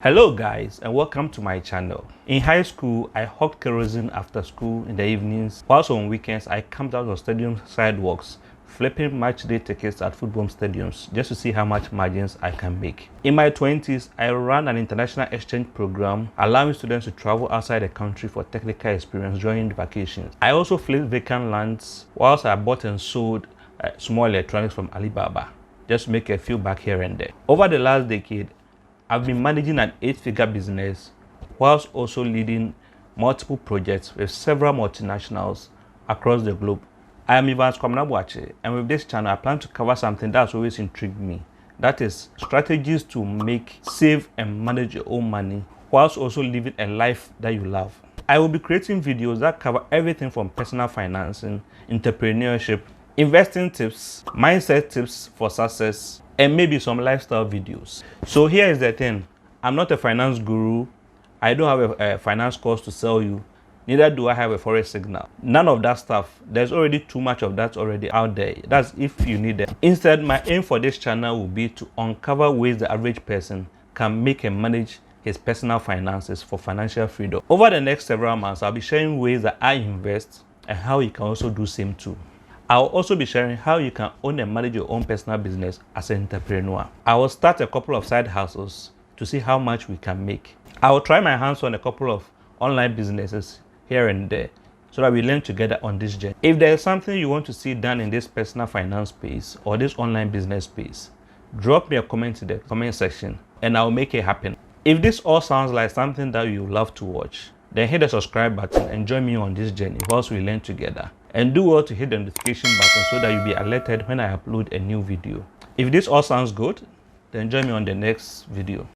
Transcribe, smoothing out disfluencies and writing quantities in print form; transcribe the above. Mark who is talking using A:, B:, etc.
A: Hello guys, and welcome to my channel. In high school, I hawked kerosene after school in the evenings, whilst on weekends I camped out on stadium sidewalks, flipping match day tickets at football stadiums just to see how much margins I can make. In my 20s, I ran an international exchange program allowing students to travel outside the country for technical experience during vacations. I also flipped vacant lands whilst I bought and sold small electronics from Alibaba, just to make a few back here and there. Over the last decade, I've been managing an 8-figure business whilst also leading multiple projects with several multinationals across the globe. I am Ivan Kwamnabwache, and with this channel I plan to cover something that's always intrigued me. That is strategies to make, save and manage your own money whilst also living a life that you love. I will be creating videos that cover everything from personal financing, entrepreneurship, investing tips, mindset tips for success, and maybe some lifestyle videos. So here is the thing. I'm not a finance guru. I don't have a finance course to sell you. Neither do I have a forex signal. None of that stuff. There's already too much of that already out there. That's if you need it. Instead, my aim for this channel will be to uncover ways the average person can make and manage his personal finances for financial freedom. Over the next several months, I'll be sharing ways that I invest and how you can also do same too. I'll also be sharing how you can own and manage your own personal business as an entrepreneur. I will start a couple of side hustles to see how much we can make. I will try my hands on a couple of online businesses here and there so that we learn together on this journey. If there is something you want to see done in this personal finance space or this online business space, drop me a comment in the comment section and I'll make it happen. If this all sounds like something that you love to watch, then hit the subscribe button and join me on this journey whilst we learn together. And do well to hit the notification button so that you'll be alerted when I upload a new video. If this all sounds good, then join me on the next video.